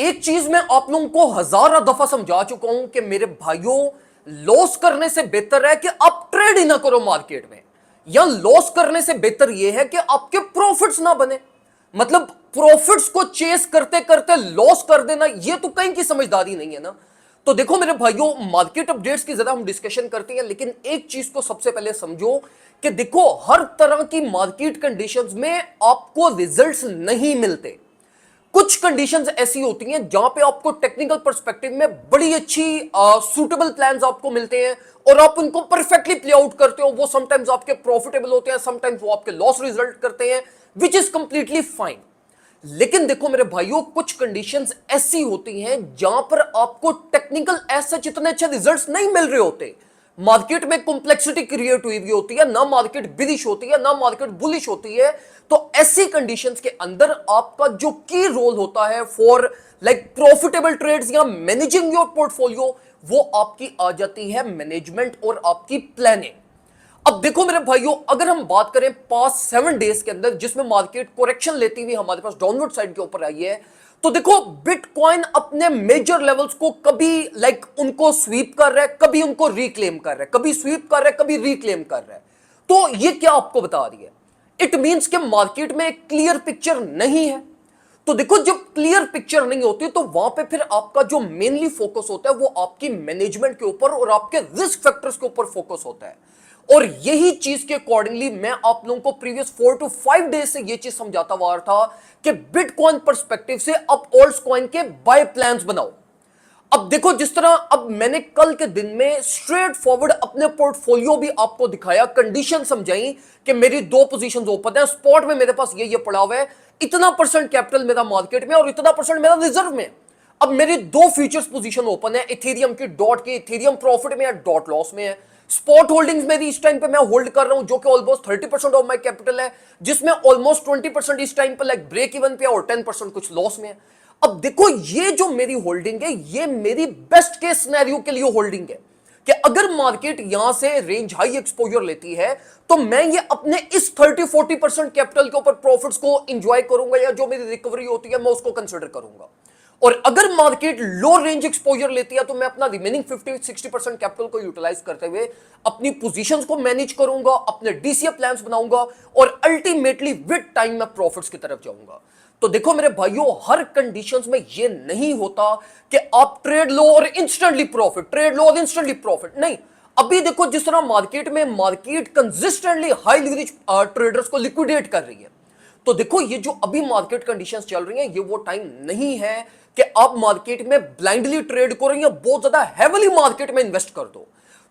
एक चीज मैं आप लोगों को हजारों दफा समझा चुका हूं कि मेरे भाइयों, लॉस करने से बेहतर है कि आप ट्रेड ही ना करो मार्केट में, या लॉस करने से बेहतर यह है कि आपके प्रॉफिट्स ना बने। मतलब प्रॉफिट्स को चेस करते करते लॉस कर देना, यह तो कहीं की समझदारी नहीं है ना। तो देखो मेरे भाइयों, मार्केट अपडेट्स की ज्यादा हम डिस्कशन करते हैं, लेकिन एक चीज को सबसे पहले समझो कि देखो, हर तरह की मार्केट कंडीशंस में आपको रिजल्ट्स नहीं मिलते। कुछ कंडीशंस ऐसी होती हैं जहां पे आपको टेक्निकल पर्सपेक्टिव में बड़ी अच्छी सूटेबल प्लान्स आपको मिलते हैं और आप उनको परफेक्टली प्ले आउट करते हो। वो समटाइम्स आपके प्रॉफिटेबल होते हैं, समटाइम्स वो आपके लॉस रिजल्ट करते हैं, विच इज कंप्लीटली फाइन। लेकिन देखो मेरे भाइयों, कुछ कंडीशंस ऐसी होती हैं जहां पर आपको टेक्निकल एज सच इतने अच्छे रिजल्ट्स नहीं मिल रहे होते। मार्केट में कॉम्प्लेक्सिटी क्रिएट हुई होती है ना, मार्केट बिरिश होती है ना मार्केट बुलिश होती है। तो ऐसी कंडीशंस के अंदर आपका जो की रोल होता है फॉर लाइक प्रॉफिटेबल ट्रेड्स या मैनेजिंग योर पोर्टफोलियो, वो आपकी आ जाती है मैनेजमेंट और आपकी प्लानिंग। अब देखो मेरे भाइयों, अगर हम बात करें पास्ट 7 डेज के अंदर जिसमें मार्केट कोरेक्शन लेती हुई हमारे पास डाउनवर्ड साइड के ऊपर आई है, तो देखो बिटकॉइन अपने मेजर लेवल्स को कभी उनको स्वीप कर रहा है, कभी उनको रिक्लेम कर रहा है, कभी स्वीप कर रहा है, कभी रिक्लेम कर रहा है। तो ये क्या आपको बता रही है? इट मींस कि मार्केट में एक क्लियर पिक्चर नहीं है। तो देखो, जब क्लियर पिक्चर नहीं होती तो वहां पे फिर आपका जो मेनली फोकस होता है वो आपकी मैनेजमेंट के ऊपर और आपके रिस्क फैक्टर्स के ऊपर फोकस होता है। और यही चीज के अकॉर्डिंगली मैं आप लोगों को प्रीवियस 4 to 5 डेज से यह चीज समझाता हुआ था कि बिटकॉइन पर्सपेक्टिव से अब ऑल्ट्स कॉइन के बाय प्लान्स बनाओ। अब देखो, जिस तरह अब मैंने कल के दिन में स्ट्रेट फॉरवर्ड अपने पोर्टफोलियो भी आपको दिखाया, कंडीशन समझाई कि मेरी 2 पोजीशंस ओपन है, स्पॉट में मेरे पास ये पड़ा हुआ है, इतना परसेंट कैपिटल मेरा मार्केट में और इतना परसेंट मेरा रिजर्व में। अब मेरी 2 फ्यूचर्स पोजीशन ओपन है, इथेरियम की डॉट की, इथेरियम प्रॉफिट में है, डॉट लॉस में है। स्पॉट होल्डिंग्स मेरी इस टाइम पे मैं होल्ड कर रहा हूं जो कि ऑलमोस्ट 30% ऑफ माय कैपिटल है, जिसमें ऑलमोस्ट 20% इस टाइम पे लाइक ब्रेक इवन पे और 10% कुछ लॉस में है। अब देखो, ये जो मेरी होल्डिंग है ये मेरी बेस्ट केस सिनेरियो के लिए होल्डिंग है कि अगर मार्केट यहां से रेंज हाई एक्सपोजर लेती है तो मैं ये अपने इस 30-40% कैपिटल के ऊपर प्रॉफिट्स को एंजॉय करूंगा, या जो मेरी रिकवरी होती है मैं उसको कंसिडर करूंगा। और अगर मार्केट लो रेंज एक्सपोजर लेती है तो मैं अपना रिमेनिंग 50-60% कैपिटल को यूटिलाइज करते हुए अपनी पोजीशंस को मैनेज करूंगा, अपने डीसीए प्लान्स बनाऊंगा और अल्टीमेटली विद टाइम मैं प्रॉफिट्स की तरफ जाऊंगा। तो देखो मेरे भाइयों, हर कंडीशंस में ये नहीं होता कि आप ट्रेड लो और इंस्टेंटली प्रॉफिट, ट्रेड लो और इंस्टेंटली प्रॉफिट नहीं। अभी देखो, जिस तरह मार्केट में market consistently high leverage traders को लिक्विडेट कर रही है, तो देखो ये जो अभी मार्केट कंडीशंस चल रही हैं ये वो टाइम नहीं है कि आप मार्केट में ब्लाइंडली ट्रेड करो या बहुत ज्यादा हेवली मार्केट में इन्वेस्ट कर दो।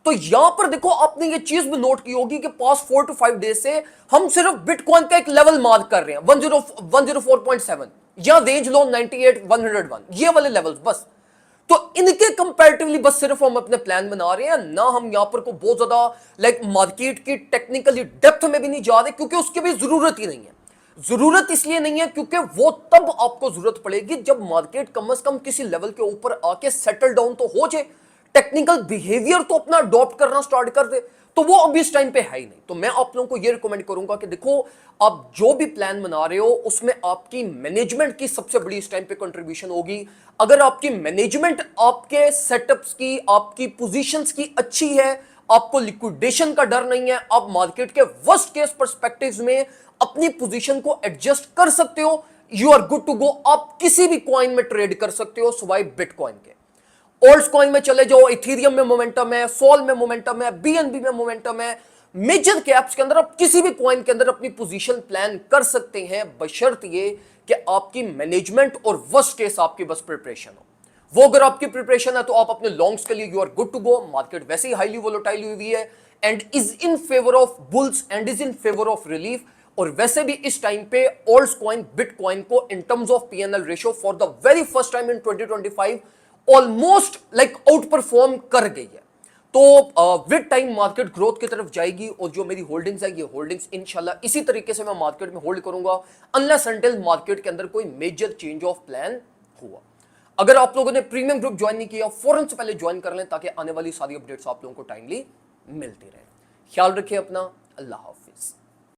तो यहां पर देखो, आपने ये चीज भी नोट की होगी कि पास्ट 4 to 5 डेज से हम सिर्फ बिटकॉइन का एक लेवल मार्क कर रहे हैं 104.7 या रेंज लो 98-101, ये वाले लेवल्स बस। तो इनके कंपैरेटिवली बस सिर्फ हम अपने प्लान बना रहे हैं ना, हम यहां पर को बहुत ज्यादा मार्केट की टेक्निकली डेप्थ में भी नहीं जा रहे, क्योंकि उसकी भी जरूरत ही नहीं है। जरूरत इसलिए नहीं है क्योंकि वो तब आपको जरूरत पड़ेगी जब मार्केट कम से कम किसी लेवल के ऊपर आके सेटल डाउन तो हो जाए, टेक्निकल बिहेवियर तो अपना अडॉप्ट करना स्टार्ट कर दे। तो वो अभी इस टाइम पे है ही नहीं। तो मैं आप लोगों को ये रिकमेंड करूंगा कि देखो, आप जो भी प्लान बना रहे हो उसमें आपकी मैनेजमेंट की सबसे बड़ी इस टाइम पे कंट्रीब्यूशन होगी। अगर आपकी मैनेजमेंट आपके सेटअप्स की, आपकी पोजीशंस की अच्छी है, आपको लिक्विडेशन का डर नहीं है, आप मार्केट के वर्स्ट केस पर्सपेक्टिव्स में अपनी पोजीशन को एडजस्ट कर सकते हो, you are good to go. आप किसी भी कॉइन में ट्रेड कर सकते हो सिवाय बिटकॉइन के। ऑल्ट्स कॉइन में चले जाओ, इथेरियम में मोमेंटम है, सोल में मोमेंटम है, बीएनबी में मोमेंटम है। मेजर कैप्स के अंदर आप किसी भी कॉइन के अंदर अपनी पोजीशन प्लान कर सकते हैं, बशर्त ये कि आपकी मैनेजमेंट और वर्स्ट केस आपकी बस प्रिपरेशन हो। वो अगर आपकी प्रिपरेशन है तो आप अपने लॉन्ग्स के लिए you are good to go. Market वैसे ही हाईली वोलेटाइल हुई है and is in favour of bulls and is in favour of relief. और वैसे भी इस टाइम पे ऑल्ट्स कॉइन बिटकॉइन को in terms of PNL ratio for the very first time in 2025 almost out perform कर गई है। तो विद टाइम मार्केट ग्रोथ की तरफ जाएगी और जो मेरी होल्डिंग्स है ये होल्डिंग्स इंशाल्लाह इसी तरीके से मैं मार्केट में होल्ड करूंगा अनलेस अनटिल मार्केट के अंदर कोई मेजर चेंज ऑफ प्लान हुआ। अगर आप लोगों ने प्रीमियम ग्रुप ज्वाइन नहीं किया, फौरन से पहले ज्वाइन कर लें ताकि आने वाली सारी अपडेट्स आप लोगों को टाइमली मिलती रहे। ख्याल रखिए अपना। अल्लाह हाफ़िज़।